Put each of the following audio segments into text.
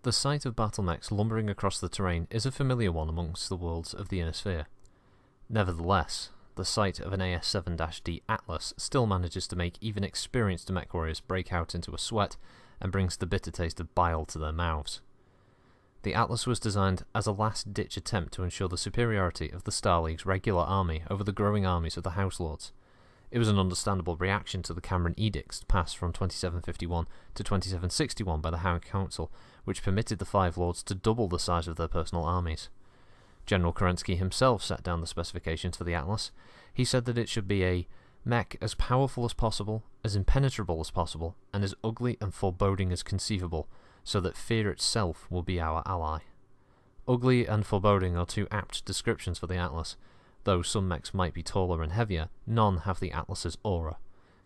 The sight of battle mechs lumbering across the terrain is a familiar one amongst the worlds of the Inner Sphere. Nevertheless, the sight of an AS-7-D Atlas still manages to make even experienced mech warriors break out into a sweat and brings the bitter taste of bile to their mouths. The Atlas was designed as a last-ditch attempt to ensure the superiority of the Star League's regular army over the growing armies of the House Lords. It was an understandable reaction to the Cameron Edicts passed from 2751 to 2761 by the High Council, which permitted the Five Lords to double the size of their personal armies. General Kerensky himself set down the specifications for the Atlas. He said that it should be a mech as powerful as possible, as impenetrable as possible, and as ugly and foreboding as conceivable, so that fear itself will be our ally. Ugly and foreboding are two apt descriptions for the Atlas. Though some mechs might be taller and heavier, none have the Atlas's aura.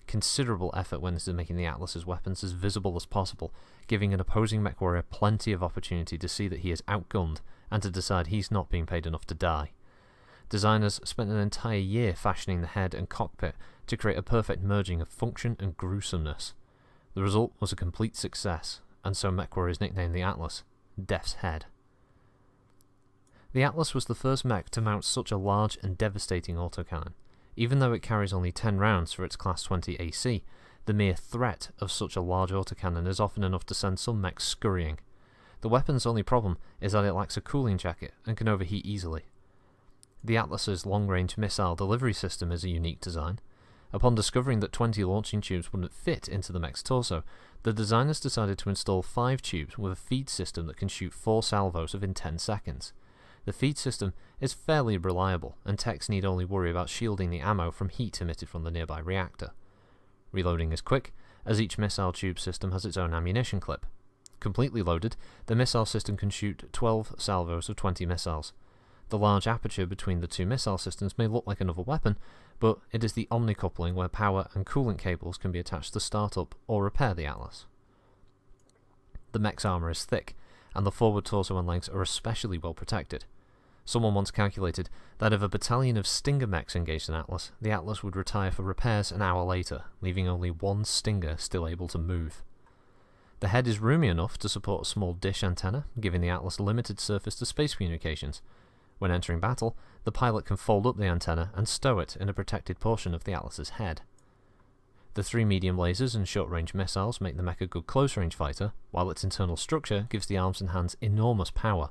Considerable effort went into making the Atlas's weapons as visible as possible, giving an opposing mech warrior plenty of opportunity to see that he is outgunned and to decide he's not being paid enough to die. Designers spent an entire year fashioning the head and cockpit to create a perfect merging of function and gruesomeness. The result was a complete success, and so mech warriors nicknamed the Atlas Death's Head. The Atlas was the first mech to mount such a large and devastating autocannon. Even though it carries only 10 rounds for its Class 20 AC, the mere threat of such a large autocannon is often enough to send some mechs scurrying. The weapon's only problem is that it lacks a cooling jacket and can overheat easily. The Atlas's long-range missile delivery system is a unique design. Upon discovering that 20 launching tubes wouldn't fit into the mech's torso, the designers decided to install 5 tubes with a feed system that can shoot 4 salvos within 10 seconds. The feed system is fairly reliable, and techs need only worry about shielding the ammo from heat emitted from the nearby reactor. Reloading is quick, as each missile tube system has its own ammunition clip. Completely loaded, the missile system can shoot 12 salvos of 20 missiles. The large aperture between the two missile systems may look like another weapon, but it is the omnicoupling where power and coolant cables can be attached to start up or repair the Atlas. The mech's armour is thick, and the forward torso and legs are especially well protected. Someone once calculated that if a battalion of Stinger mechs engaged an Atlas, the Atlas would retire for repairs an hour later, leaving only one Stinger still able to move. The head is roomy enough to support a small dish antenna, giving the Atlas limited surface to space communications. When entering battle, the pilot can fold up the antenna and stow it in a protected portion of the Atlas's head. The 3 medium lasers and short-range missiles make the mech a good close-range fighter, while its internal structure gives the arms and hands enormous power.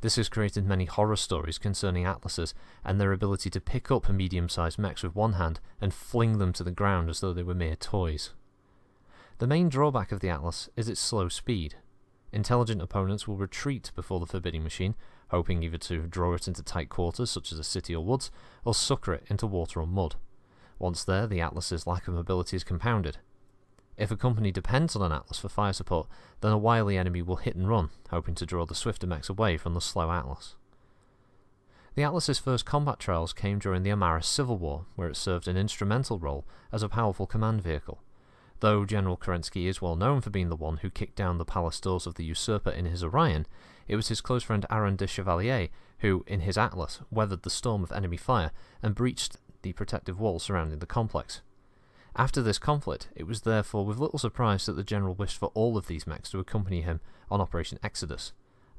This has created many horror stories concerning Atlases and their ability to pick up medium-sized mechs with one hand and fling them to the ground as though they were mere toys. The main drawback of the Atlas is its slow speed. Intelligent opponents will retreat before the forbidding machine, hoping either to draw it into tight quarters such as a city or woods, or sucker it into water or mud. Once there, the Atlas's lack of mobility is compounded. If a company depends on an Atlas for fire support, then a wily enemy will hit and run, hoping to draw the swifter mechs away from the slow Atlas. The Atlas's first combat trials came during the Amara Civil War, where it served an instrumental role as a powerful command vehicle. Though General Kerensky is well known for being the one who kicked down the palace doors of the usurper in his Orion, it was his close friend Aaron de Chevalier who, in his Atlas, weathered the storm of enemy fire and breached the protective wall surrounding the complex. After this conflict, it was therefore with little surprise that the general wished for all of these mechs to accompany him on Operation Exodus.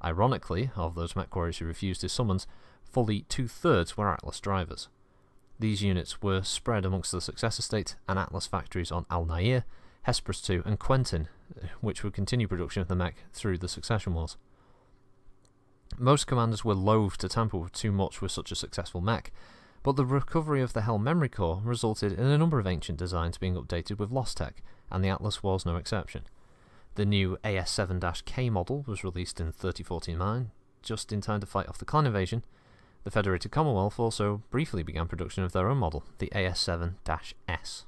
Ironically, of those mech warriors who refused his summons, fully 2/3 were Atlas drivers. These units were spread amongst the successor state and Atlas factories on Al Nair, Hesperus II and Quentin, which would continue production of the mech through the succession wars. Most commanders were loath to tamper too much with such a successful mech, but the recovery of the Hell Memory Core resulted in a number of ancient designs being updated with lost tech, and the Atlas was no exception. The new AS-7-K model was released in 3049, just in time to fight off the clan invasion. The Federated Commonwealth also briefly began production of their own model, the AS-7-S.